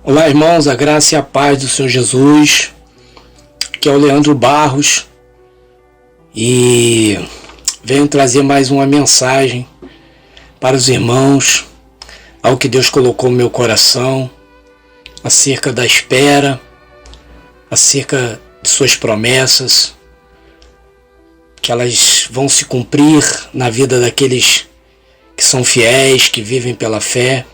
Olá, irmãos, a graça e a paz do Senhor Jesus, que é o Leandro Barros, e venho trazer mais uma mensagem para os irmãos, ao que Deus colocou no meu coração, acerca da espera, acerca de suas promessas, que elas vão se cumprir na vida daqueles que são fiéis, que vivem pela fé.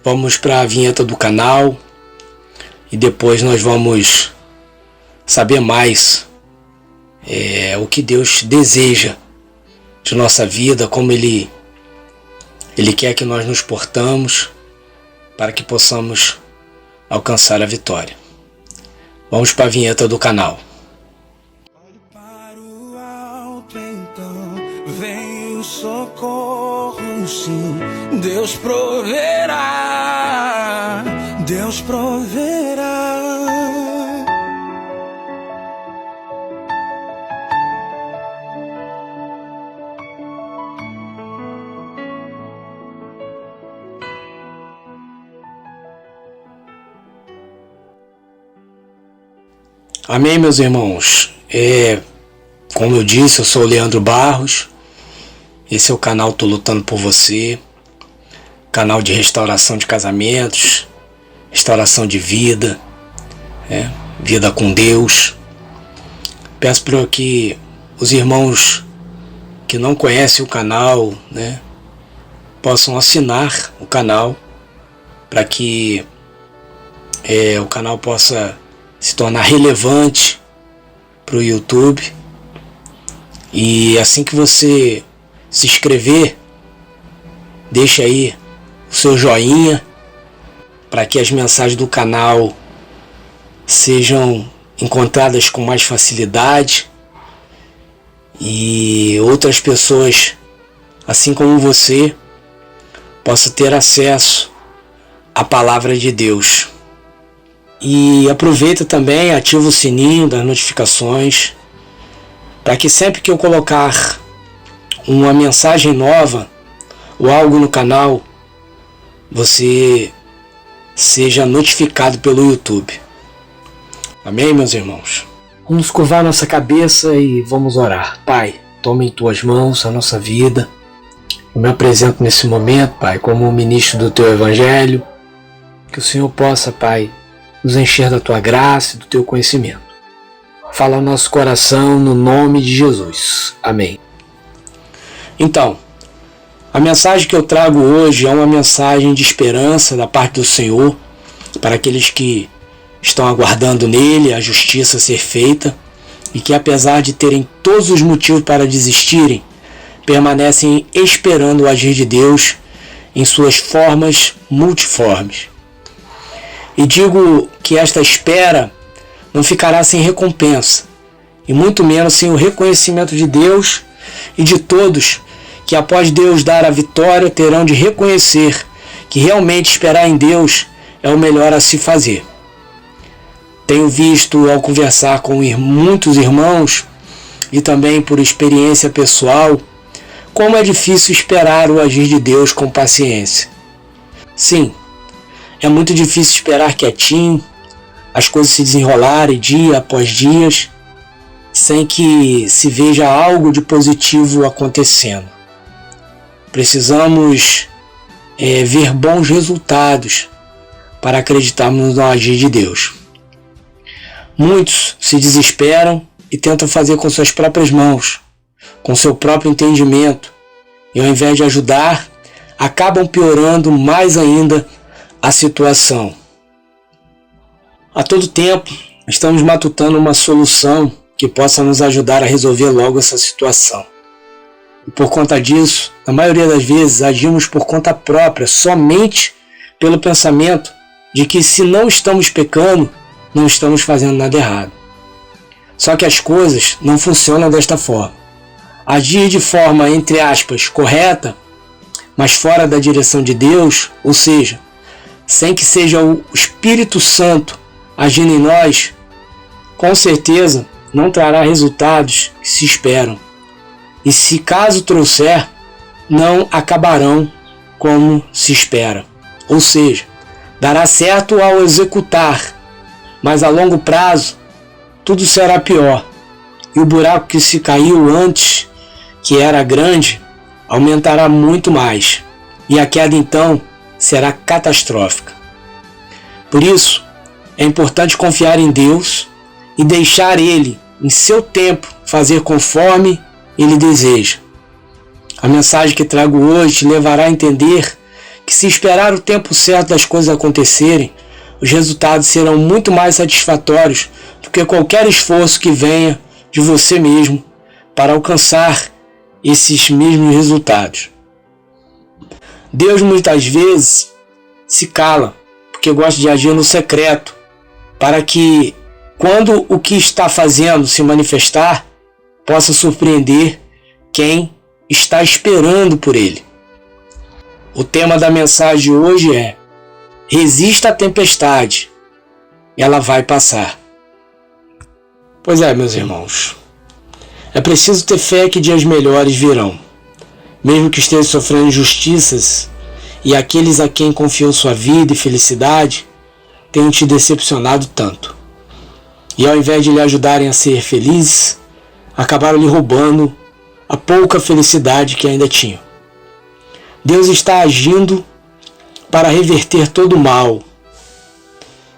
Vamos para a vinheta do canal e depois nós vamos saber mais o que Deus deseja de nossa vida, como Ele quer que nós nos portamos para que possamos alcançar a vitória. Vamos para a vinheta do canal. Olhe para o alto, então vem o socorro, sim. Deus proverá, Deus proverá. Amém, meus irmãos. Como eu disse, eu sou o Leandro Barros. Esse é o canal Tô Lutando por Você. Canal de restauração de casamentos, restauração de vida, vida com Deus. Peço para que os irmãos que não conhecem o canal, possam assinar o canal, para que o canal possa se tornar relevante para o YouTube. E assim que você se inscrever, deixa aí o seu joinha para que as mensagens do canal sejam encontradas com mais facilidade e outras pessoas, assim como você, possam ter acesso à palavra de Deus. E aproveita também, ativa o sininho das notificações, para que sempre que eu colocar uma mensagem nova ou algo no canal, você seja notificado pelo YouTube. Amém, meus irmãos? Vamos curvar nossa cabeça e vamos orar. Pai, toma em tuas mãos a nossa vida. Eu me apresento nesse momento, Pai, como ministro do teu evangelho. Que o Senhor possa, Pai, nos encher da tua graça e do teu conhecimento. Fala ao nosso coração no nome de Jesus. Amém. Então, a mensagem que eu trago hoje é uma mensagem de esperança da parte do Senhor para aqueles que estão aguardando nele a justiça ser feita e que, apesar de terem todos os motivos para desistirem, permanecem esperando o agir de Deus em suas formas multiformes. E digo que esta espera não ficará sem recompensa, e muito menos sem o reconhecimento de Deus e de todos que, após Deus dar a vitória, terão de reconhecer que realmente esperar em Deus é o melhor a se fazer. Tenho visto, ao conversar com muitos irmãos, e também por experiência pessoal, como é difícil esperar o agir de Deus com paciência. Sim, é muito difícil esperar quietinho, as coisas se desenrolarem dia após dia, sem que se veja algo de positivo acontecendo. Precisamos ver bons resultados para acreditarmos no agir de Deus. Muitos se desesperam e tentam fazer com suas próprias mãos, com seu próprio entendimento, e ao invés de ajudar, acabam piorando mais ainda a situação. A todo tempo, estamos matutando uma solução que possa nos ajudar a resolver logo essa situação. E por conta disso, na maioria das vezes, agimos por conta própria, somente pelo pensamento de que se não estamos pecando, não estamos fazendo nada errado. Só que as coisas não funcionam desta forma. Agir de forma, entre aspas, correta, mas fora da direção de Deus, ou seja, sem que seja o Espírito Santo agindo em nós, com certeza não trará resultados que se esperam. E se caso trouxer, não acabarão como se espera. Ou seja, dará certo ao executar, mas a longo prazo tudo será pior, e o buraco que se caiu antes, que era grande, aumentará muito mais, e a queda então será catastrófica. Por isso, é importante confiar em Deus e deixar Ele, em seu tempo, fazer conforme Ele deseja. A mensagem que trago hoje te levará a entender que, se esperar o tempo certo das coisas acontecerem, os resultados serão muito mais satisfatórios do que qualquer esforço que venha de você mesmo para alcançar esses mesmos resultados. Deus muitas vezes se cala porque gosta de agir no secreto, para que, quando o que está fazendo se manifestar, possa surpreender quem está esperando por ele. O tema da mensagem de hoje é: resista à tempestade, ela vai passar. Pois é, meus irmãos, é preciso ter fé que dias melhores virão, mesmo que esteja sofrendo injustiças e aqueles a quem confiou sua vida e felicidade tenham te decepcionado tanto. E ao invés de lhe ajudarem a ser felizes, acabaram lhe roubando a pouca felicidade que ainda tinham. Deus está agindo para reverter todo o mal,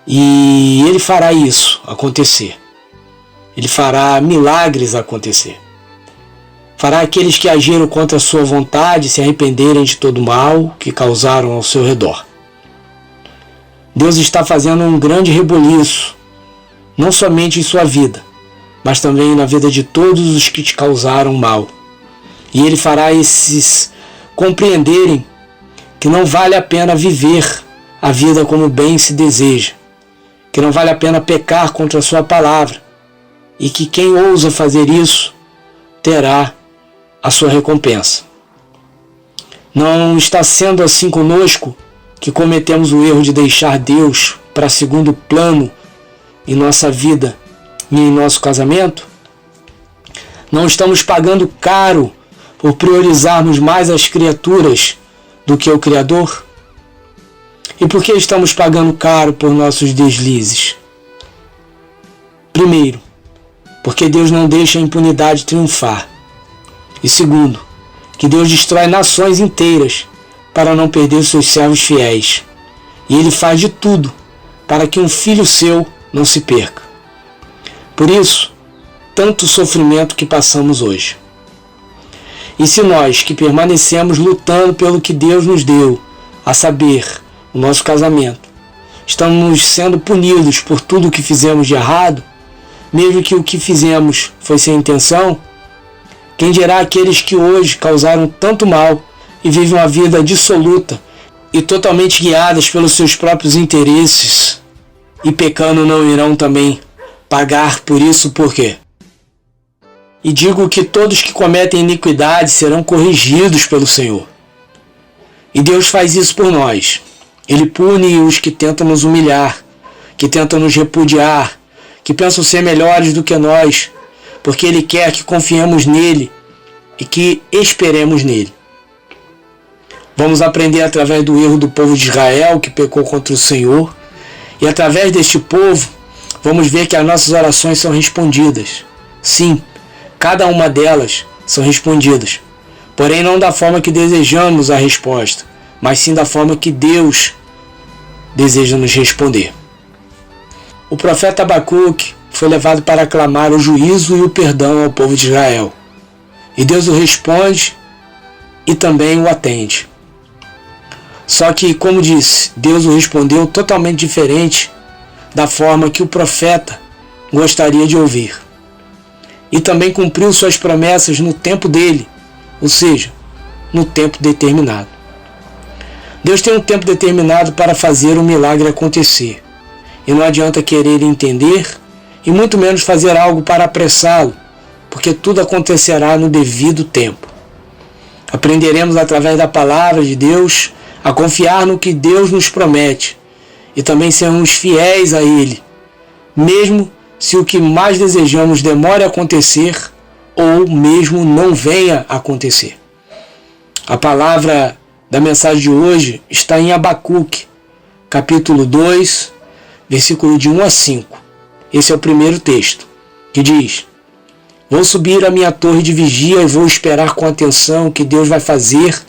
e Ele fará isso acontecer. Ele fará milagres acontecer. Fará aqueles que agiram contra a sua vontade se arrependerem de todo o mal que causaram ao seu redor. Deus está fazendo um grande reboliço, não somente em sua vida, mas também na vida de todos os que te causaram mal. E Ele fará esses compreenderem que não vale a pena viver a vida como bem se deseja, que não vale a pena pecar contra a sua palavra, e que quem ousa fazer isso terá a sua recompensa. Não está sendo assim conosco, que cometemos o erro de deixar Deus para segundo plano em nossa vida e em nosso casamento? Não estamos pagando caro por priorizarmos mais as criaturas do que o Criador? E por que estamos pagando caro por nossos deslizes? Primeiro, porque Deus não deixa a impunidade triunfar. E segundo, que Deus destrói nações inteiras para não perder seus servos fiéis. E Ele faz de tudo para que um filho seu não se perca. Por isso, tanto sofrimento que passamos hoje. E se nós, que permanecemos lutando pelo que Deus nos deu, a saber, o nosso casamento, estamos sendo punidos por tudo o que fizemos de errado, mesmo que o que fizemos foi sem intenção, quem dirá aqueles que hoje causaram tanto mal e vivem uma vida dissoluta e totalmente guiadas pelos seus próprios interesses, e pecando não irão também pagar por isso? Por quê? E digo que todos que cometem iniquidade serão corrigidos pelo Senhor. E Deus faz isso por nós. Ele pune os que tentam nos humilhar, que tentam nos repudiar, que pensam ser melhores do que nós, porque Ele quer que confiemos nele e que esperemos nele. Vamos aprender através do erro do povo de Israel, que pecou contra o Senhor, e através deste povo, vamos ver que as nossas orações são respondidas. Sim, cada uma delas são respondidas, porém não da forma que desejamos a resposta, mas sim da forma que Deus deseja nos responder. O profeta Abacuque foi levado para clamar o juízo e o perdão ao povo de Israel. E Deus o responde e também o atende. Só que, como disse, Deus o respondeu totalmente diferente da forma que o profeta gostaria de ouvir. E também cumpriu suas promessas no tempo dele, ou seja, no tempo determinado. Deus tem um tempo determinado para fazer um milagre acontecer. E não adianta querer entender e muito menos fazer algo para apressá-lo, porque tudo acontecerá no devido tempo. Aprenderemos através da palavra de Deus a confiar no que Deus nos promete e também sermos fiéis a Ele, mesmo se o que mais desejamos demore a acontecer ou mesmo não venha a acontecer. A palavra da mensagem de hoje está em Abacuque, capítulo 2, versículo de 1 a 5. Esse é o primeiro texto, que diz: vou subir à minha torre de vigia e vou esperar com atenção o que Deus vai fazer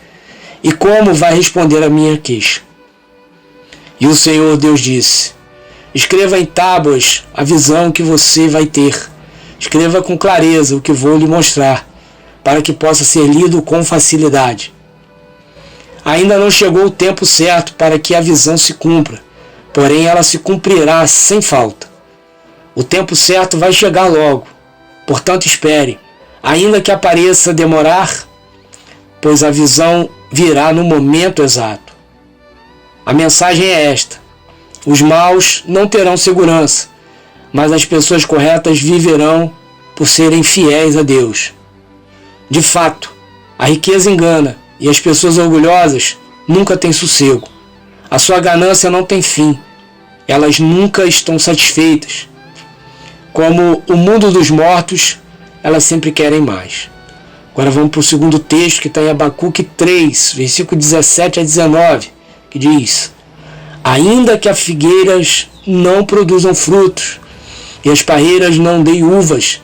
e como vai responder a minha queixa. E o Senhor Deus disse: escreva em tábuas a visão que você vai ter. Escreva com clareza o que vou lhe mostrar, para que possa ser lido com facilidade. Ainda não chegou o tempo certo para que a visão se cumpra, porém ela se cumprirá sem falta. O tempo certo vai chegar logo, portanto espere, ainda que pareça demorar, pois a visão virá no momento exato. A mensagem é esta: os maus não terão segurança, mas as pessoas corretas viverão por serem fiéis a Deus. De fato, a riqueza engana e as pessoas orgulhosas nunca têm sossego. A sua ganância não tem fim. Elas nunca estão satisfeitas. Como o mundo dos mortos, elas sempre querem mais. Agora vamos para o segundo texto, que está em Abacuque 3, versículo 17 a 19, que diz: ainda que as figueiras não produzam frutos e as parreiras não deem uvas,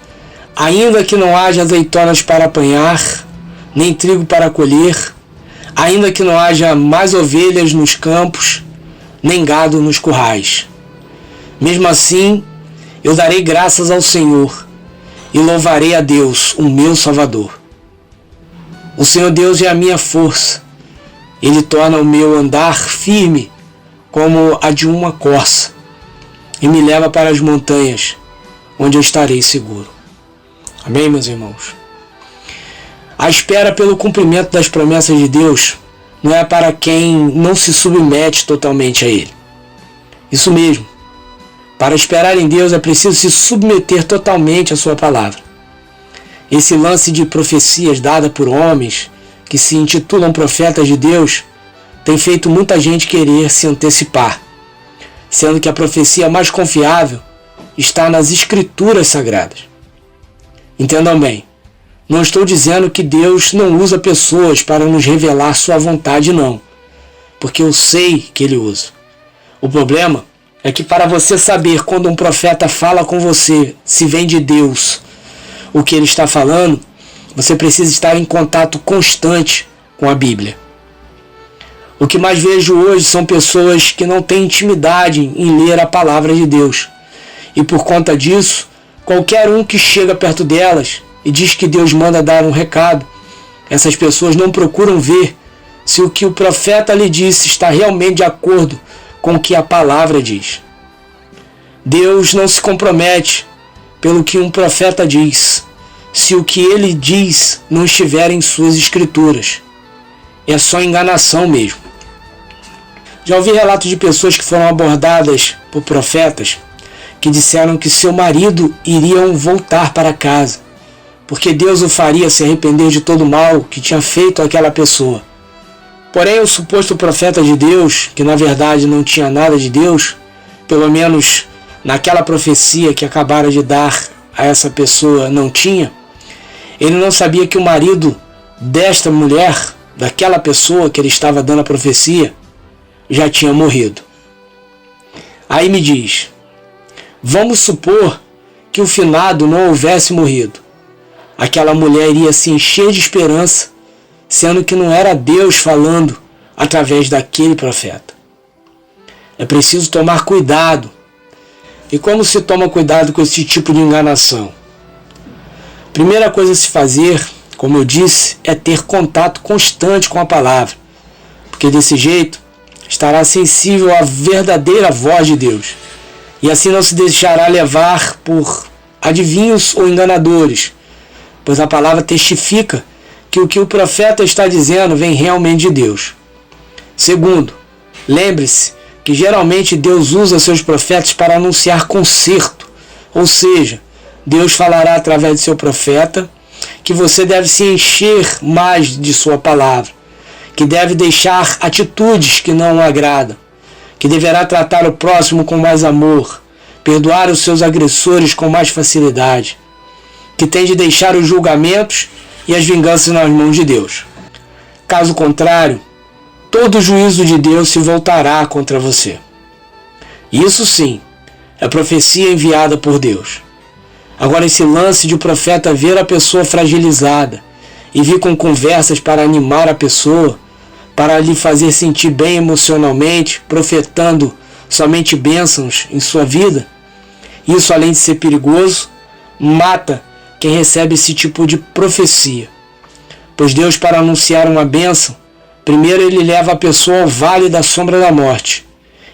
ainda que não haja azeitonas para apanhar, nem trigo para colher, ainda que não haja mais ovelhas nos campos, nem gado nos currais. Mesmo assim, eu darei graças ao Senhor e louvarei a Deus, o meu Salvador. O Senhor Deus é a minha força. Ele torna o meu andar firme como a de uma corça e me leva para as montanhas, onde eu estarei seguro. Amém, meus irmãos? A espera pelo cumprimento das promessas de Deus não é para quem não se submete totalmente a Ele. Isso mesmo. Para esperar em Deus é preciso se submeter totalmente à sua palavra. Esse lance de profecias dadas por homens que se intitulam profetas de Deus tem feito muita gente querer se antecipar, sendo que a profecia mais confiável está nas Escrituras Sagradas. Entendam bem, não estou dizendo que Deus não usa pessoas para nos revelar sua vontade, não, porque eu sei que Ele usa. O problema é que para você saber quando um profeta fala com você, se vem de Deus, o que ele está falando, você precisa estar em contato constante com a Bíblia. O que mais vejo hoje são pessoas que não têm intimidade em ler a palavra de Deus. E por conta disso, qualquer um que chega perto delas e diz que Deus manda dar um recado, essas pessoas não procuram ver se o que o profeta lhe disse está realmente de acordo com o que a palavra diz. Deus não se compromete pelo que um profeta diz, se o que ele diz não estiver em suas escrituras. É só enganação mesmo. Já ouvi relatos de pessoas que foram abordadas por profetas que disseram que seu marido iria voltar para casa, porque Deus o faria se arrepender de todo o mal que tinha feito àquela pessoa. Porém, o suposto profeta de Deus, que na verdade não tinha nada de Deus, pelo menos naquela profecia que acabara de dar a essa pessoa não tinha, ele não sabia que o marido desta mulher, daquela pessoa que ele estava dando a profecia, já tinha morrido. Aí me diz, vamos supor que o finado não houvesse morrido. Aquela mulher iria se encher de esperança, sendo que não era Deus falando através daquele profeta. É preciso tomar cuidado. E como se toma cuidado com esse tipo de enganação? Primeira coisa a se fazer, como eu disse, é ter contato constante com a palavra, porque desse jeito estará sensível à verdadeira voz de Deus, e assim não se deixará levar por adivinhos ou enganadores, pois a palavra testifica que o profeta está dizendo vem realmente de Deus. Segundo, lembre-se que geralmente Deus usa seus profetas para anunciar conserto, ou seja, Deus falará através de seu profeta que você deve se encher mais de sua palavra, que deve deixar atitudes que não o agradam, que deverá tratar o próximo com mais amor, perdoar os seus agressores com mais facilidade, que tem de deixar os julgamentos e as vinganças nas mãos de Deus. Caso contrário, todo o juízo de Deus se voltará contra você. Isso sim, é profecia enviada por Deus. Agora, esse lance de o profeta ver a pessoa fragilizada e vir com conversas para animar a pessoa, para lhe fazer sentir bem emocionalmente, profetando somente bênçãos em sua vida, isso, além de ser perigoso, mata quem recebe esse tipo de profecia. Pois Deus, para anunciar uma bênção, primeiro ele leva a pessoa ao vale da sombra da morte.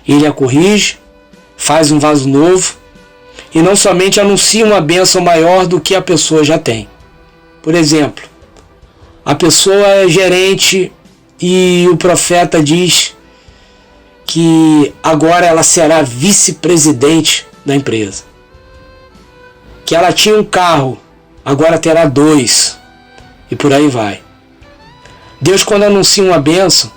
Ele a corrige, faz um vaso novo e não somente anuncia uma bênção maior do que a pessoa já tem. Por exemplo, a pessoa é gerente e o profeta diz que agora ela será vice-presidente da empresa. Que ela tinha um carro, agora terá 2. E por aí vai. Deus, quando anuncia uma bênção,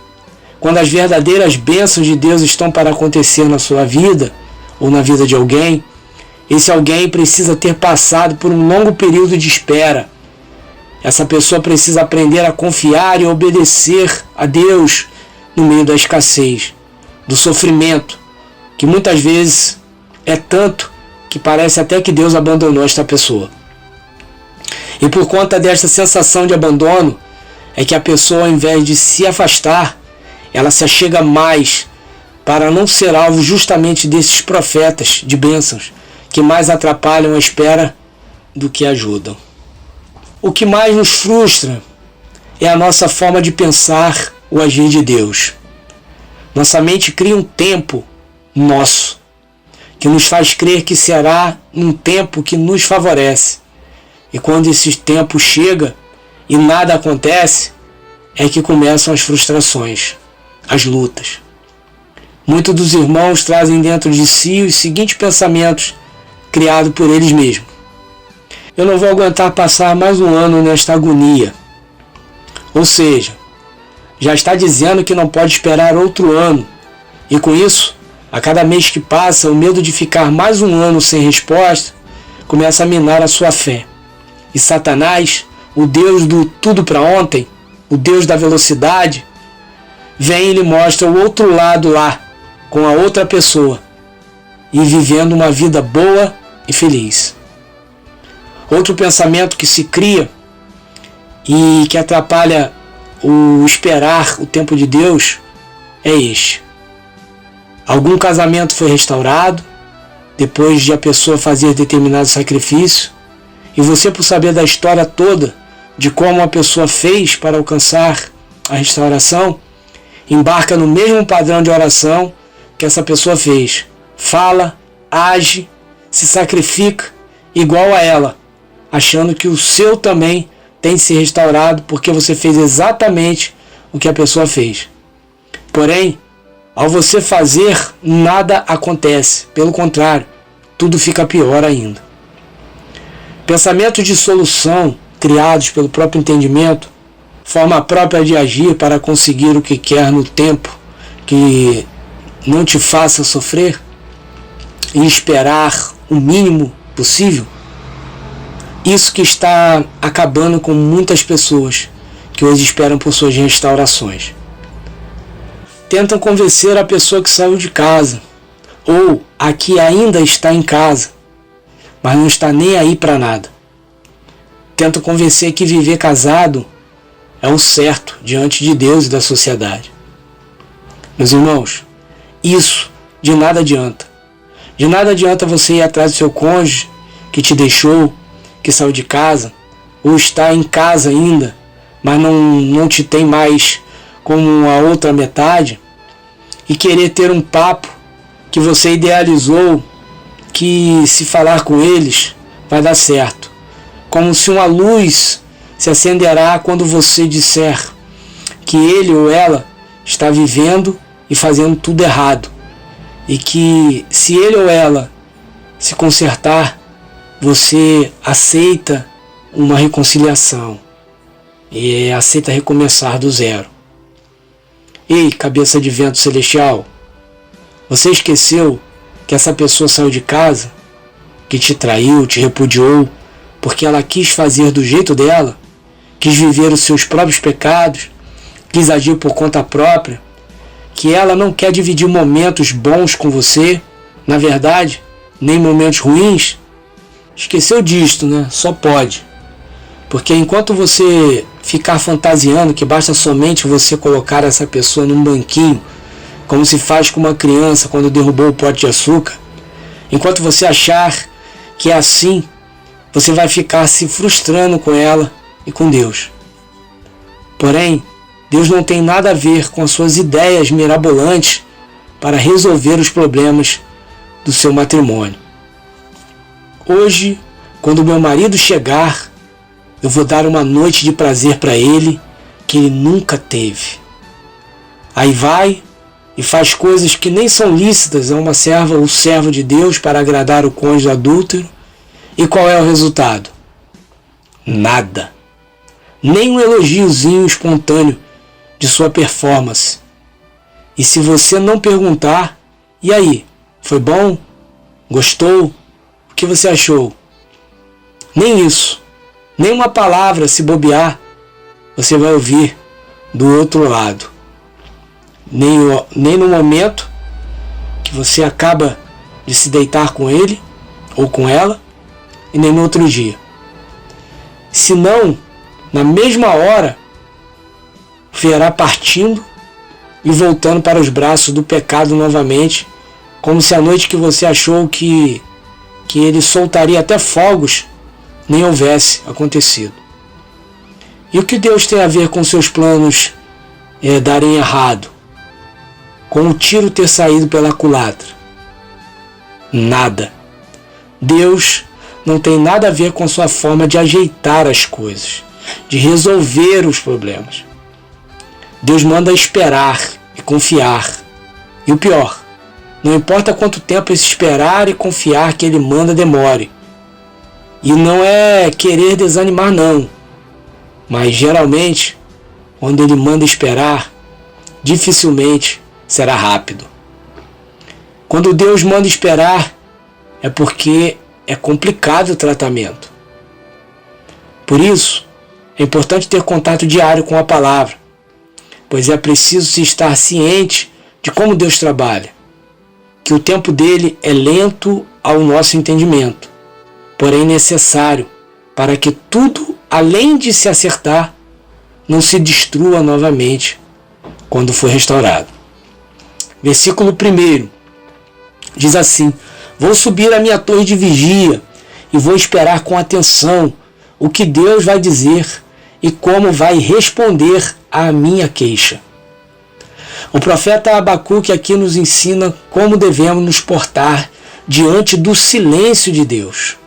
quando as verdadeiras bênçãos de Deus estão para acontecer na sua vida, ou na vida de alguém, esse alguém precisa ter passado por um longo período de espera. Essa pessoa precisa aprender a confiar e obedecer a Deus no meio da escassez, do sofrimento, que muitas vezes é tanto que parece até que Deus abandonou esta pessoa. E por conta desta sensação de abandono, é que a pessoa, ao invés de se afastar, ela se achega mais para não ser alvo justamente desses profetas de bênçãos, que mais atrapalham a espera do que ajudam. O que mais nos frustra é a nossa forma de pensar o agir de Deus. Nossa mente cria um tempo nosso, que nos faz crer que será um tempo que nos favorece. E quando esse tempo chega e nada acontece, é que começam as frustrações, as lutas. Muitos dos irmãos trazem dentro de si os seguintes pensamentos criados por eles mesmos. Eu não vou aguentar passar mais um ano nesta agonia. Ou seja, já está dizendo que não pode esperar outro ano. E com isso, a cada mês que passa, o medo de ficar mais um ano sem resposta começa a minar a sua fé. E Satanás, o Deus do tudo para ontem, o Deus da velocidade, vem e lhe mostra o outro lado lá, com a outra pessoa, e vivendo uma vida boa e feliz. Outro pensamento que se cria e que atrapalha o esperar o tempo de Deus é este. Algum casamento foi restaurado, depois de a pessoa fazer determinado sacrifício, e você, por saber da história toda, de como a pessoa fez para alcançar a restauração, embarca no mesmo padrão de oração que essa pessoa fez. Fala, age, se sacrifica igual a ela, achando que o seu também tem de ser restaurado porque você fez exatamente o que a pessoa fez. Porém, ao você fazer, nada acontece. Pelo contrário, tudo fica pior ainda. Pensamentos de solução, criados pelo próprio entendimento, forma própria de agir para conseguir o que quer no tempo que não te faça sofrer e esperar o mínimo possível. Isso que está acabando com muitas pessoas que hoje esperam por suas restaurações. Tentam convencer a pessoa que saiu de casa, ou a que ainda está em casa, mas não está nem aí para nada. Tentam convencer que viver casado é o certo diante de Deus e da sociedade. Meus irmãos, isso de nada adianta. De nada adianta você ir atrás do seu cônjuge que te deixou, que saiu de casa, ou está em casa ainda, mas não te tem mais como a outra metade, e querer ter um papo que você idealizou, que se falar com eles vai dar certo. Como se uma luz se acenderá quando você disser que ele ou ela está vivendo e fazendo tudo errado. E que se ele ou ela se consertar, você aceita uma reconciliação e aceita recomeçar do zero. Ei, cabeça de vento celestial, você esqueceu que essa pessoa saiu de casa, que te traiu, te repudiou, porque ela quis fazer do jeito dela, quis viver os seus próprios pecados, quis agir por conta própria, que ela não quer dividir momentos bons com você, na verdade, nem momentos ruins, esqueceu disto, né? Só pode. Porque enquanto você ficar fantasiando que basta somente você colocar essa pessoa num banquinho, como se faz com uma criança quando derrubou o pote de açúcar, enquanto você achar que é assim, você vai ficar se frustrando com ela e com Deus. Porém, Deus não tem nada a ver com as suas ideias mirabolantes para resolver os problemas do seu matrimônio. Hoje, quando meu marido chegar, eu vou dar uma noite de prazer para ele que ele nunca teve. Aí vai e faz coisas que nem são lícitas a uma serva ou servo de Deus para agradar o cônjuge adúltero. E qual é o resultado? Nada. Nem um elogiozinho espontâneo de sua performance. E se você não perguntar, e aí? Foi bom? Gostou? O que você achou? Nem isso. Nem uma palavra, se bobear, você vai ouvir do outro lado. Nem no momento que você acaba de se deitar com ele ou com ela, e nem no outro dia. Se não, na mesma hora, verá partindo e voltando para os braços do pecado novamente, como se a noite que você achou que ele soltaria até fogos, nem houvesse acontecido. E o que Deus tem a ver com seus planos darem errado? Com o tiro ter saído pela culatra? Nada. Deus não tem nada a ver com sua forma de ajeitar as coisas, de resolver os problemas. Deus manda esperar e confiar. E o pior, não importa quanto tempo esse esperar e confiar que Ele manda demore. E não é querer desanimar não, mas geralmente, quando Ele manda esperar, dificilmente será rápido. Quando Deus manda esperar, é porque é complicado o tratamento. Por isso, é importante ter contato diário com a palavra, pois é preciso se estar ciente de como Deus trabalha, que o tempo dele é lento ao nosso entendimento, porém necessário para que tudo, além de se acertar, não se destrua novamente quando for restaurado. Versículo 1 diz assim: vou subir à minha torre de vigia e vou esperar com atenção o que Deus vai dizer e como vai responder à minha queixa. O profeta Abacuque aqui nos ensina como devemos nos portar diante do silêncio de Deus.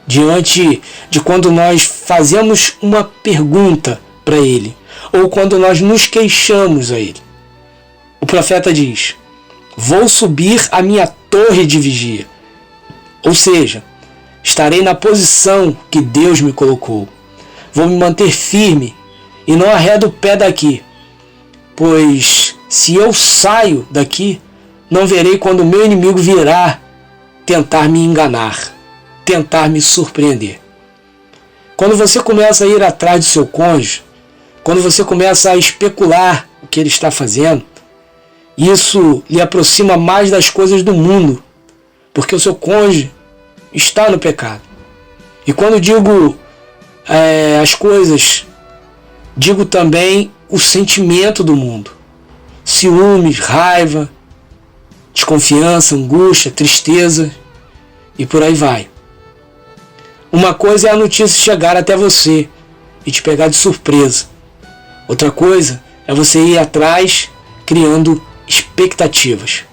Diante de quando nós fazemos uma pergunta para Ele, ou quando nós nos queixamos a Ele. O profeta diz: vou subir à minha torre de vigia. Ou seja, estarei na posição que Deus me colocou. Vou me manter firme e não arredo o pé daqui. Pois se eu saio daqui, não verei quando o meu inimigo virá tentar me enganar, tentar me surpreender. Quando você começa a ir atrás do seu cônjuge, quando você começa a especular o que ele está fazendo, isso lhe aproxima mais das coisas do mundo, porque o seu cônjuge está no pecado. E quando digo as coisas, digo também o sentimento do mundo. Ciúmes, raiva, desconfiança, angústia, tristeza e por aí vai. Uma coisa é a notícia chegar até você e te pegar de surpresa. Outra coisa é você ir atrás criando expectativas.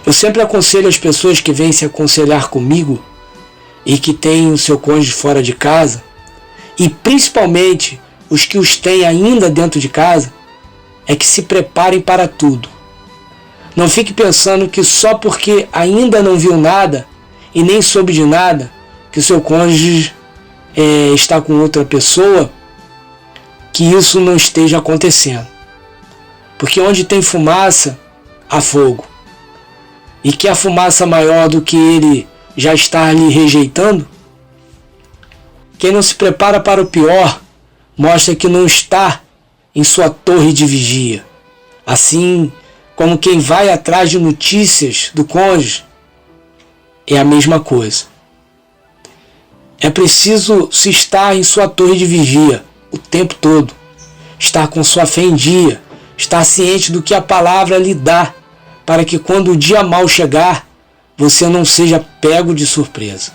Eu sempre aconselho as pessoas que vêm se aconselhar comigo e que têm o seu cônjuge fora de casa, e principalmente os que os têm ainda dentro de casa, é que se preparem para tudo. Não fique pensando que só porque ainda não viu nada e nem soube de nada que o seu cônjuge está com outra pessoa, que isso não esteja acontecendo. Porque onde tem fumaça, há fogo. E que a fumaça maior do que ele já está lhe rejeitando? Quem não se prepara para o pior, mostra que não está em sua torre de vigia. Assim como quem vai atrás de notícias do cônjuge, é a mesma coisa. É preciso se estar em sua torre de vigia o tempo todo, estar com sua fé em dia, estar ciente do que a palavra lhe dá, para que quando o dia mau chegar, você não seja pego de surpresa.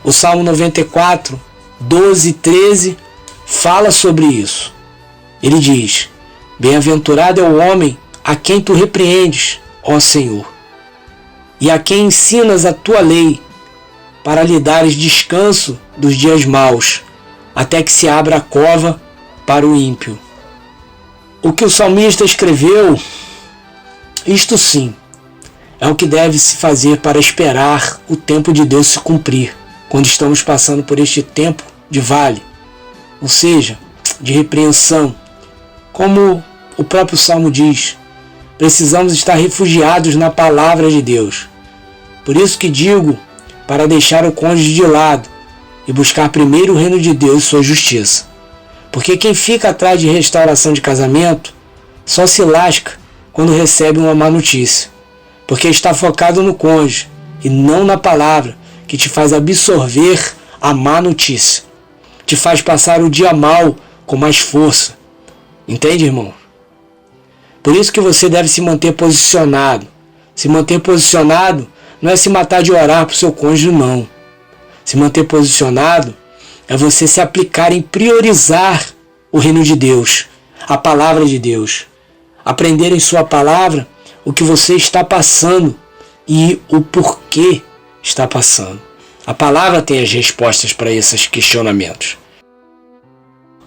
O Salmo 94, 12 e 13 fala sobre isso. Ele diz: bem-aventurado é o homem a quem tu repreendes, ó Senhor, e a quem ensinas a tua lei, para lhe dares descanso dos dias maus, até que se abra a cova para o ímpio. O que o salmista escreveu, isto sim, é o que deve se fazer para esperar o tempo de Deus se cumprir, quando estamos passando por este tempo de vale, ou seja, de repreensão. Como o próprio Salmo diz, precisamos estar refugiados na palavra de Deus. Por isso que digo, para deixar o cônjuge de lado e buscar primeiro o reino de Deus e sua justiça. Porque quem fica atrás de restauração de casamento só se lasca quando recebe uma má notícia, porque está focado no cônjuge e não na palavra, que te faz absorver a má notícia, te faz passar o dia mal com mais força. Entende, irmão? Por isso que você deve se manter posicionado. Se manter posicionado não é se matar de orar para o seu cônjuge, não. Se manter posicionado é você se aplicar em priorizar o reino de Deus, a palavra de Deus. Aprender em sua palavra o que você está passando e o porquê está passando. A palavra tem as respostas para esses questionamentos.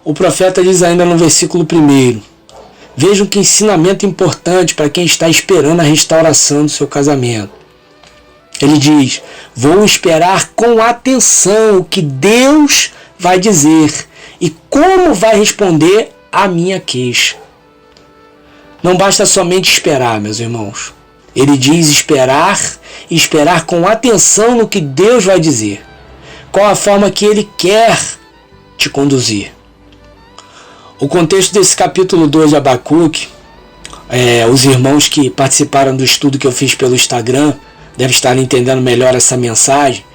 O profeta diz ainda no versículo 1: vejam que ensinamento importante para quem está esperando a restauração do seu casamento. Ele diz: vou esperar com atenção o que Deus vai dizer e como vai responder a minha queixa. Não basta somente esperar, meus irmãos. Ele diz esperar e esperar com atenção no que Deus vai dizer. Qual a forma que Ele quer te conduzir. O contexto desse capítulo 2 de Abacuque, os irmãos que participaram do estudo que eu fiz pelo Instagram devem estar entendendo melhor essa mensagem,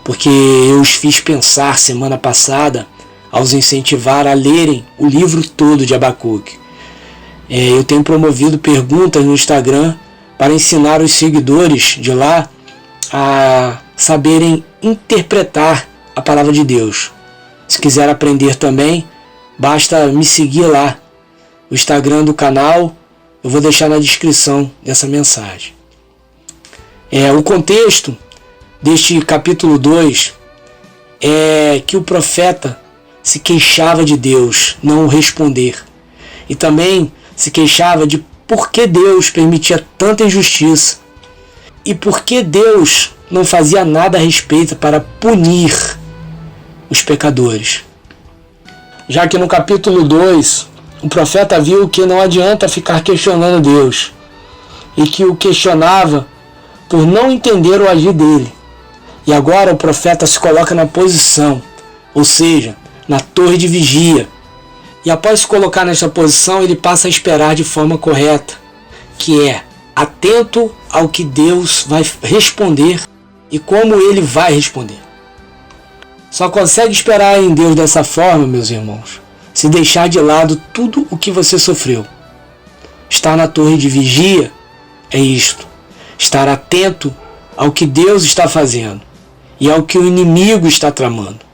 porque eu os fiz pensar semana passada ao os incentivar a lerem o livro todo de Abacuque. Eu tenho promovido perguntas no Instagram para ensinar os seguidores de lá a saberem interpretar a palavra de Deus. Se quiser aprender também, basta me seguir lá. O Instagram do canal eu vou deixar na descrição dessa mensagem. O contexto deste capítulo 2 é que o profeta se queixava de Deus não o responder. E também se queixava de por que Deus permitia tanta injustiça e por que Deus não fazia nada a respeito para punir os pecadores. Já que no capítulo 2, o profeta viu que não adianta ficar questionando Deus e que o questionava por não entender o agir dele. E agora o profeta se coloca na posição, ou seja, na torre de vigia. E após se colocar nessa posição, ele passa a esperar de forma correta, que é atento ao que Deus vai responder e como ele vai responder. Só consegue esperar em Deus dessa forma, meus irmãos, se deixar de lado tudo o que você sofreu. Estar na torre de vigia é isto: estar atento ao que Deus está fazendo e ao que o inimigo está tramando.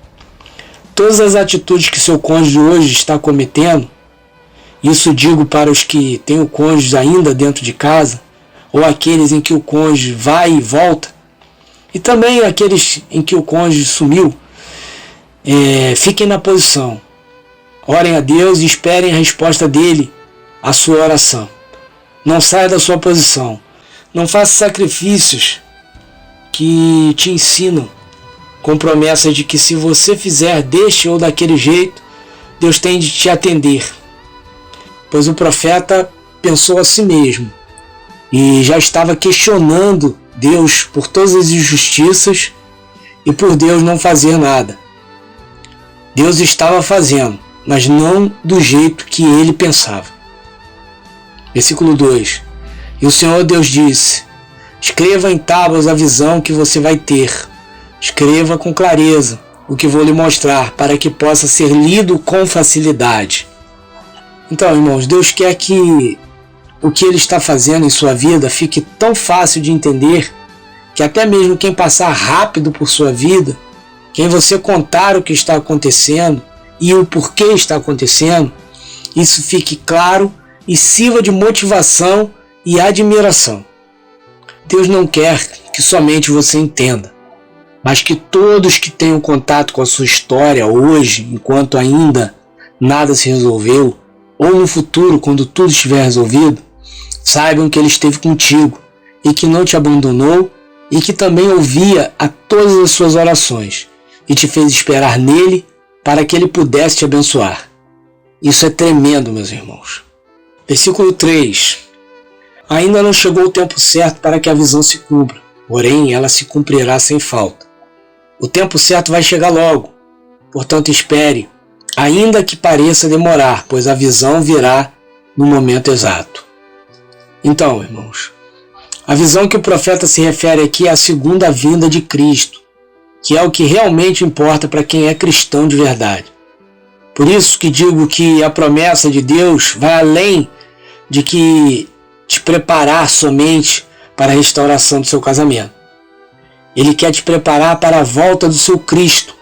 Todas as atitudes que seu cônjuge hoje está cometendo, isso digo para os que têm o cônjuge ainda dentro de casa, ou aqueles em que o cônjuge vai e volta, e também aqueles em que o cônjuge sumiu, fiquem na posição. Orem a Deus e esperem a resposta dele à sua oração. Não saia da sua posição. Não faça sacrifícios que te ensinam com promessas de que se você fizer deste ou daquele jeito, Deus tem de te atender. Pois o profeta pensou a si mesmo e já estava questionando Deus por todas as injustiças e por Deus não fazer nada. Deus estava fazendo, mas não do jeito que ele pensava. Versículo 2. E o Senhor Deus disse: escreva em tábuas a visão que você vai ter. Escreva com clareza o que vou lhe mostrar, para que possa ser lido com facilidade. Então, irmãos, Deus quer que o que Ele está fazendo em sua vida fique tão fácil de entender, que até mesmo quem passar rápido por sua vida, quem você contar o que está acontecendo e o porquê está acontecendo, isso fique claro e sirva de motivação e admiração. Deus não quer que somente você entenda, mas que todos que tenham contato com a sua história hoje, enquanto ainda nada se resolveu, ou no futuro, quando tudo estiver resolvido, saibam que Ele esteve contigo e que não te abandonou e que também ouvia a todas as suas orações e te fez esperar nele para que Ele pudesse te abençoar. Isso é tremendo, meus irmãos. Versículo 3. Ainda não chegou o tempo certo para que a visão se cumpra, porém ela se cumprirá sem falta. O tempo certo vai chegar logo, portanto espere, ainda que pareça demorar, pois a visão virá no momento exato. Então, irmãos, a visão que o profeta se refere aqui é a segunda vinda de Cristo, que é o que realmente importa para quem é cristão de verdade. Por isso que digo que a promessa de Deus vai além de que te preparar somente para a restauração do seu casamento. Ele quer te preparar para a volta do seu Cristo.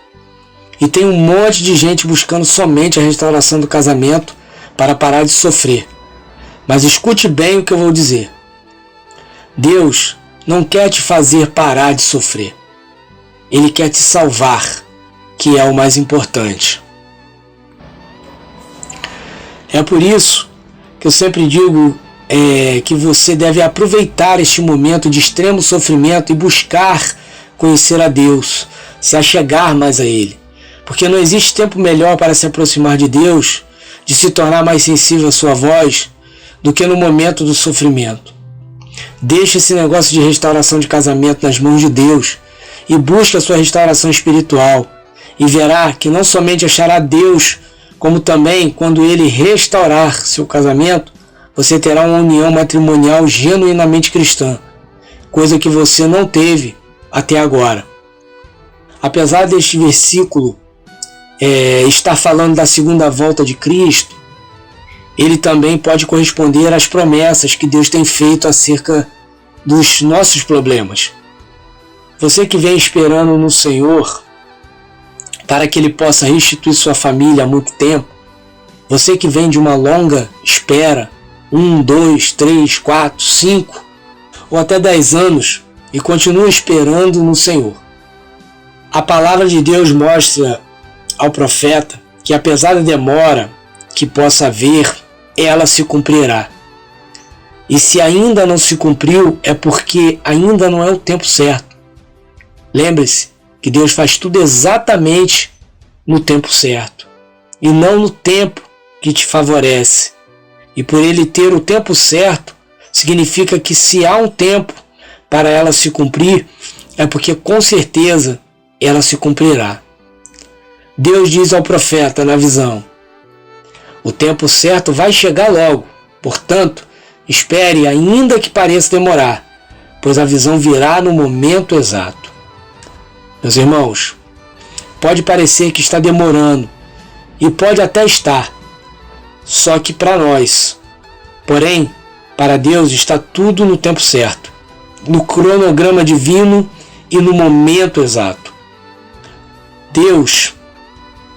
E tem um monte de gente buscando somente a restauração do casamento para parar de sofrer. Mas escute bem o que eu vou dizer. Deus não quer te fazer parar de sofrer. Ele quer te salvar, que é o mais importante. É por isso que eu sempre digo que você deve aproveitar este momento de extremo sofrimento e buscar conhecer a Deus, se achegar mais a Ele. Porque não existe tempo melhor para se aproximar de Deus, de se tornar mais sensível à sua voz, do que no momento do sofrimento. Deixe esse negócio de restauração de casamento nas mãos de Deus e busque a sua restauração espiritual, e verá que não somente achará Deus, como também, quando Ele restaurar seu casamento, você terá uma união matrimonial genuinamente cristã, coisa que você não teve até agora. Apesar deste versículo estar falando da segunda volta de Cristo, ele também pode corresponder às promessas que Deus tem feito acerca dos nossos problemas. Você que vem esperando no Senhor para que Ele possa restituir sua família há muito tempo, você que vem de uma longa espera, 1, 2, 3, 4, 5 ou até 10 anos e continua esperando no Senhor. A palavra de Deus mostra ao profeta que apesar da demora que possa haver, ela se cumprirá. E se ainda não se cumpriu, é porque ainda não é o tempo certo. Lembre-se que Deus faz tudo exatamente no tempo certo, e não no tempo que te favorece. E por Ele ter o tempo certo, significa que se há um tempo para ela se cumprir, é porque com certeza ela se cumprirá. Deus diz ao profeta na visão: o tempo certo vai chegar logo, portanto, espere ainda que pareça demorar, pois a visão virá no momento exato. Meus irmãos, pode parecer que está demorando, e pode até estar, só que para nós. Porém, para Deus está tudo no tempo certo, no cronograma divino e no momento exato. Deus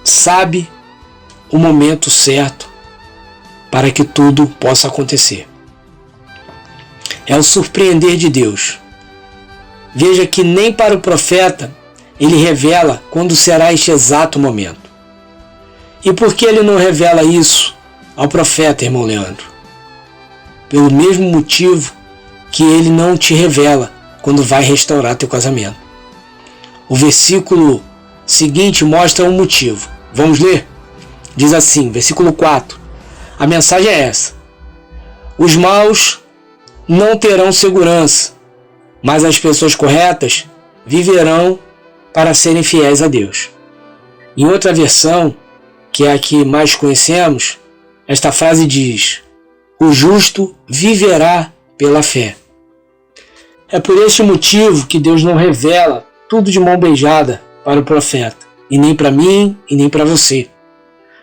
sabe o momento certo para que tudo possa acontecer. É o surpreender de Deus. Veja que nem para o profeta ele revela quando será este exato momento. E por que ele não revela isso ao profeta, irmão Leandro? Pelo mesmo motivo que ele não te revela quando vai restaurar teu casamento. O versículo seguinte mostra um motivo. Vamos ler? Diz assim, versículo 4. A mensagem é essa: os maus não terão segurança, mas as pessoas corretas viverão para serem fiéis a Deus. Em outra versão, que é a que mais conhecemos, esta frase diz: o justo viverá pela fé. É por este motivo que Deus não revela tudo de mão beijada para o profeta, e nem para mim e nem para você.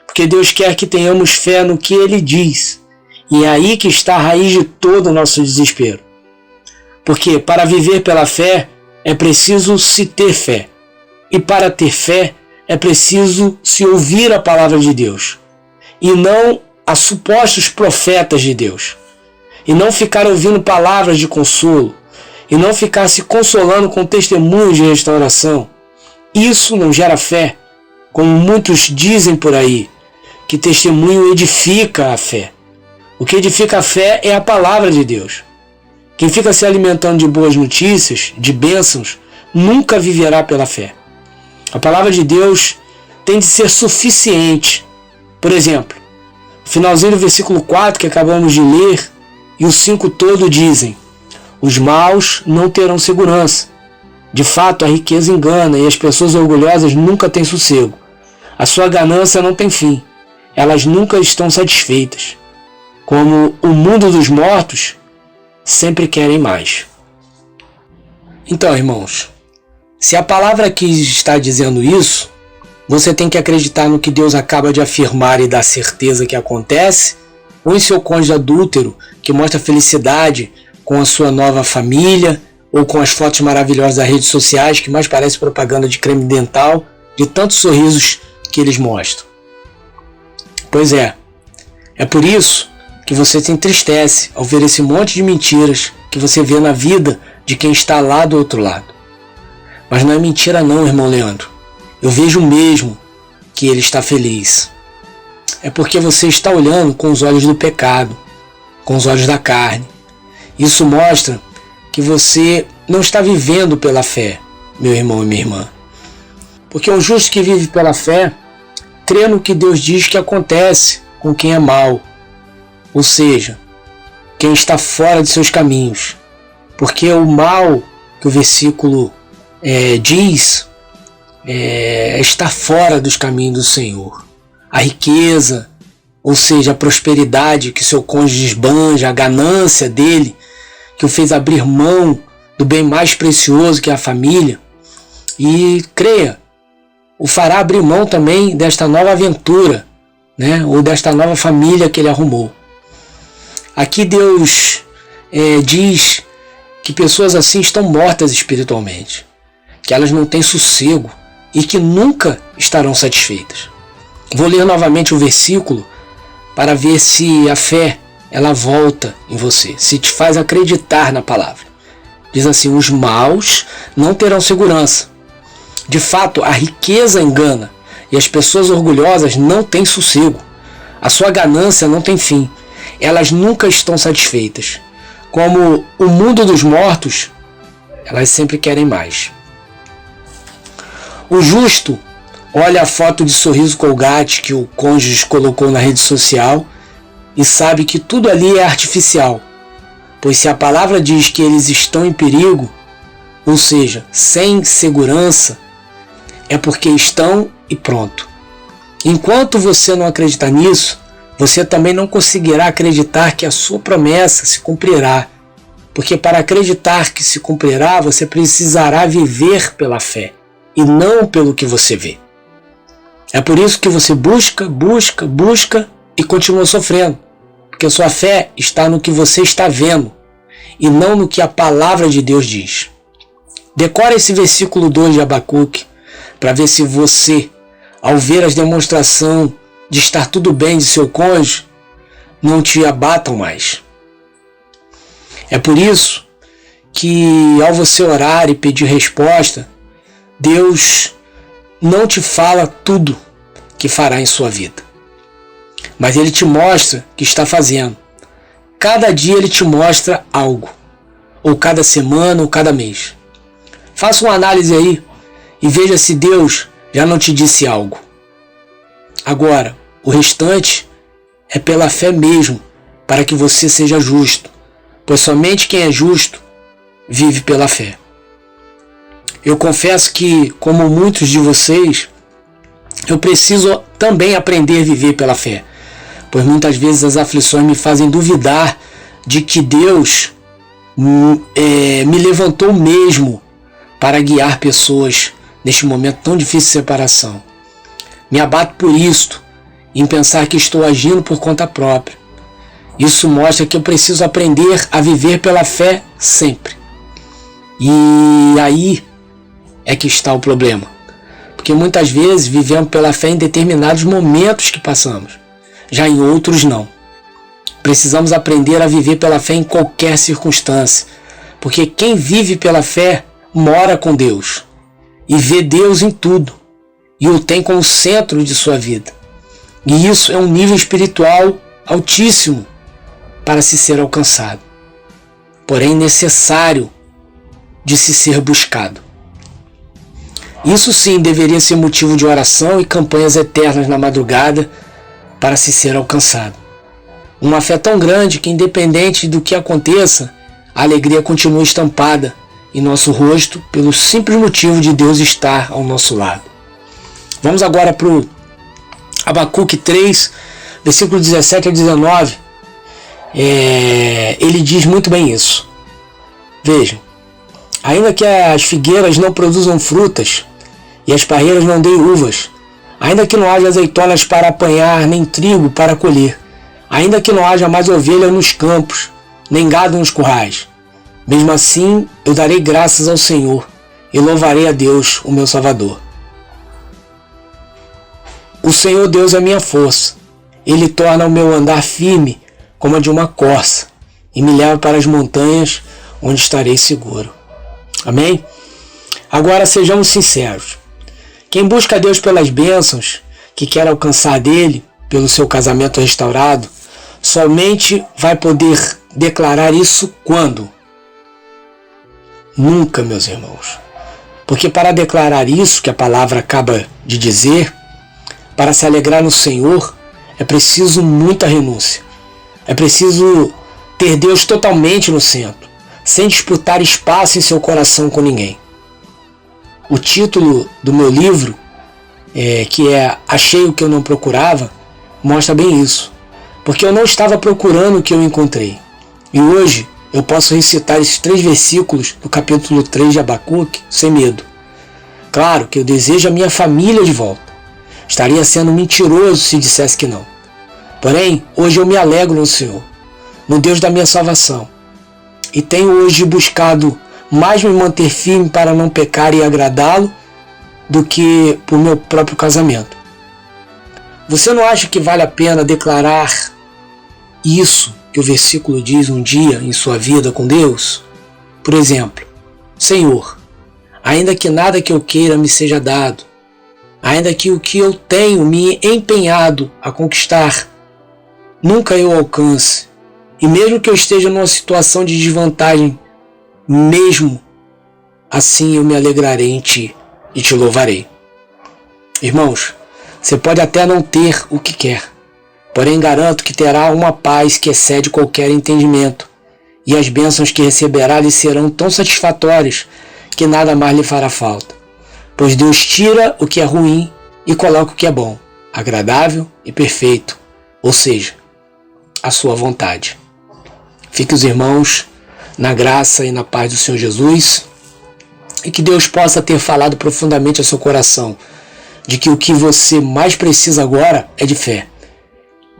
Porque Deus quer que tenhamos fé no que Ele diz, e é aí que está a raiz de todo o nosso desespero. Porque para viver pela fé é preciso se ter fé, e para ter fé é preciso se ouvir a palavra de Deus, e não a supostos profetas de Deus, e não ficar ouvindo palavras de consolo, e não ficar se consolando com testemunhos de restauração. Isso não gera fé, como muitos dizem por aí, que testemunho edifica a fé. O que edifica a fé é a palavra de Deus. Quem fica se alimentando de boas notícias, de bênçãos, nunca viverá pela fé. A palavra de Deus tem de ser suficiente. Por exemplo, o finalzinho do versículo 4 que acabamos de ler e o 5 todo dizem: os maus não terão segurança. De fato, a riqueza engana e as pessoas orgulhosas nunca têm sossego. A sua ganância não tem fim. Elas nunca estão satisfeitas. Como o mundo dos mortos, sempre querem mais. Então, irmãos, se a palavra aqui está dizendo isso, você tem que acreditar no que Deus acaba de afirmar e dar certeza que acontece, ou em seu cônjuge adúltero, que mostra felicidade com a sua nova família, ou com as fotos maravilhosas das redes sociais, que mais parece propaganda de creme dental, de tantos sorrisos que eles mostram. Pois é por isso que você se entristece ao ver esse monte de mentiras que você vê na vida de quem está lá do outro lado. Mas não é mentira não, irmão Leandro. Eu vejo mesmo que ele está feliz. É porque você está olhando com os olhos do pecado, com os olhos da carne. Isso mostra que você não está vivendo pela fé, meu irmão e minha irmã. Porque um justo que vive pela fé crê no que Deus diz que acontece com quem é mau, ou seja, quem está fora de seus caminhos. Porque o mal que o versículo diz está fora dos caminhos do Senhor. A riqueza, ou seja, a prosperidade que seu cônjuge esbanja, a ganância dele, que o fez abrir mão do bem mais precioso que é a família, e creia, o fará abrir mão também desta nova aventura, né? Ou desta nova família que ele arrumou. Aqui Deus diz que pessoas assim estão mortas espiritualmente, que elas não têm sossego e que nunca estarão satisfeitas. Vou ler novamente o versículo para ver se a fé ela volta em você, se te faz acreditar na palavra. Diz assim: os maus não terão segurança. De fato, a riqueza engana e as pessoas orgulhosas não têm sossego. A sua ganância não tem fim. Elas nunca estão satisfeitas. Como o mundo dos mortos, elas sempre querem mais. O justo olha a foto de sorriso Colgate que o cônjuge colocou na rede social e sabe que tudo ali é artificial, pois se a palavra diz que eles estão em perigo, ou seja, sem segurança, é porque estão e pronto. Enquanto você não acreditar nisso, você também não conseguirá acreditar que a sua promessa se cumprirá, porque para acreditar que se cumprirá, você precisará viver pela fé e não pelo que você vê. É por isso que você busca e continua sofrendo, porque sua fé está no que você está vendo e não no que a palavra de Deus diz. Decora esse versículo 2 de Abacuque para ver se você, ao ver as demonstrações de estar tudo bem de seu cônjuge, não te abatam mais. É por isso que ao você orar e pedir resposta, Deus não te fala tudo que fará em sua vida, mas Ele te mostra que está fazendo. Cada dia Ele te mostra algo, ou cada semana, ou cada mês. Faça uma análise aí e veja se Deus já não te disse algo. Agora, o restante é pela fé mesmo, para que você seja justo, pois somente quem é justo vive pela fé. Eu confesso que, como muitos de vocês, eu preciso também aprender a viver pela fé, pois muitas vezes as aflições me fazem duvidar de que Deus me levantou mesmo para guiar pessoas neste momento tão difícil de separação. Me abato por isto, em pensar que estou agindo por conta própria. Isso mostra que eu preciso aprender a viver pela fé sempre. E aí é que está o problema. Porque muitas vezes vivemos pela fé em determinados momentos que passamos, já em outros não. Precisamos aprender a viver pela fé em qualquer circunstância, porque quem vive pela fé mora com Deus e vê Deus em tudo e o tem como centro de sua vida. E isso é um nível espiritual altíssimo para se ser alcançado, porém necessário de se ser buscado. Isso sim deveria ser motivo de oração e campanhas eternas na madrugada para se ser alcançado. Uma fé tão grande que, independente do que aconteça, a alegria continua estampada em nosso rosto pelo simples motivo de Deus estar ao nosso lado. Vamos agora para o Abacuque 3, versículo 17 a 19. Ele diz muito bem isso. Vejam, ainda que as figueiras não produzam frutas e as parreiras não deem uvas, ainda que não haja azeitonas para apanhar, nem trigo para colher, ainda que não haja mais ovelha nos campos, nem gado nos currais, mesmo assim eu darei graças ao Senhor e louvarei a Deus, o meu Salvador. O Senhor Deus é minha força. Ele torna o meu andar firme como a de uma corça e me leva para as montanhas onde estarei seguro. Amém? Agora sejamos sinceros. Quem busca a Deus pelas bênçãos que quer alcançar dele, pelo seu casamento restaurado, somente vai poder declarar isso quando? Nunca, meus irmãos. Porque para declarar isso que a palavra acaba de dizer, para se alegrar no Senhor, é preciso muita renúncia. É preciso ter Deus totalmente no centro, sem disputar espaço em seu coração com ninguém. O título do meu livro, que é Achei o que eu não procurava, mostra bem isso. Porque eu não estava procurando o que eu encontrei. E hoje eu posso recitar esses 3 versículos do capítulo 3 de Abacuque sem medo. Claro que eu desejo a minha família de volta. Estaria sendo mentiroso se dissesse que não. Porém, hoje eu me alegro no Senhor, no Deus da minha salvação. E tenho hoje buscado mais me manter firme para não pecar e agradá-lo do que por meu próprio casamento. Você não acha que vale a pena declarar isso que o versículo diz um dia em sua vida com Deus? Por exemplo, Senhor, ainda que nada que eu queira me seja dado, ainda que o que eu tenho me empenhado a conquistar nunca eu alcance, e mesmo que eu esteja numa situação de desvantagem, mesmo assim eu me alegrarei em Ti e Te louvarei. Irmãos, você pode até não ter o que quer, porém garanto que terá uma paz que excede qualquer entendimento, e as bênçãos que receberá lhe serão tão satisfatórias que nada mais lhe fará falta. Pois Deus tira o que é ruim e coloca o que é bom, agradável e perfeito, ou seja, a sua vontade. Fique os irmãos na graça e na paz do Senhor Jesus, e que Deus possa ter falado profundamente ao seu coração de que o que você mais precisa agora é de fé,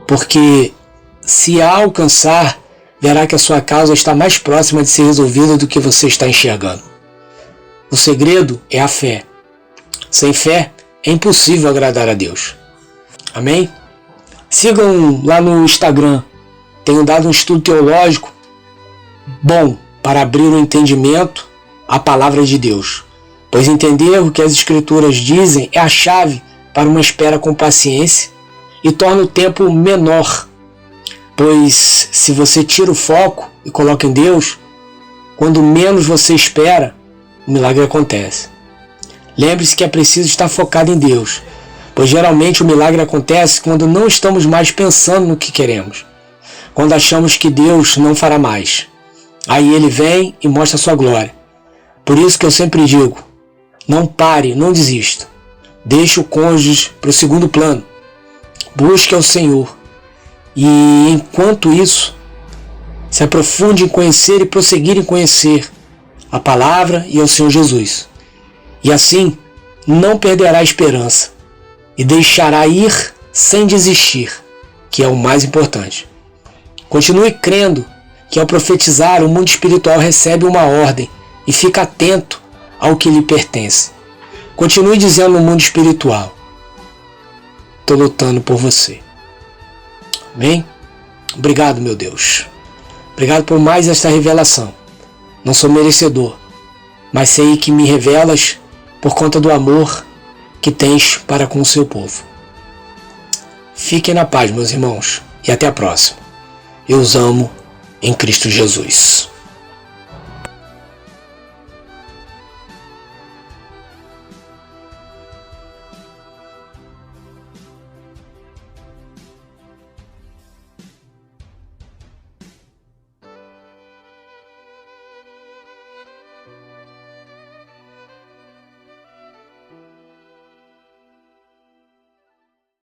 porque se a alcançar, verá que a sua causa está mais próxima de ser resolvida do que você está enxergando. O segredo é a fé. Sem fé é impossível agradar a Deus. Amém? Sigam lá no Instagram. Tenho dado um estudo teológico bom para abrir o entendimento à palavra de Deus. Pois entender o que as Escrituras dizem é a chave para uma espera com paciência e torna o tempo menor. Pois se você tira o foco e coloca em Deus, quando menos você espera, o milagre acontece. Lembre-se que é preciso estar focado em Deus, pois geralmente o milagre acontece quando não estamos mais pensando no que queremos, quando achamos que Deus não fará mais. Aí Ele vem e mostra a sua glória. Por isso que eu sempre digo, não pare, não desista. Deixe o cônjuge para o segundo plano. Busque ao Senhor E enquanto isso, se aprofunde em conhecer e prosseguir em conhecer a palavra e ao Senhor Jesus. E assim, não perderá a esperança e deixará ir sem desistir, que é o mais importante. Continue crendo que ao profetizar o mundo espiritual recebe uma ordem e fica atento ao que lhe pertence. Continue dizendo no mundo espiritual: estou lutando por você. Amém? Obrigado, meu Deus. Obrigado por mais esta revelação. Não sou merecedor, mas sei que me revelas por conta do amor que tens para com o seu povo. Fiquem na paz, meus irmãos, e até a próxima. Eu os amo em Cristo Jesus.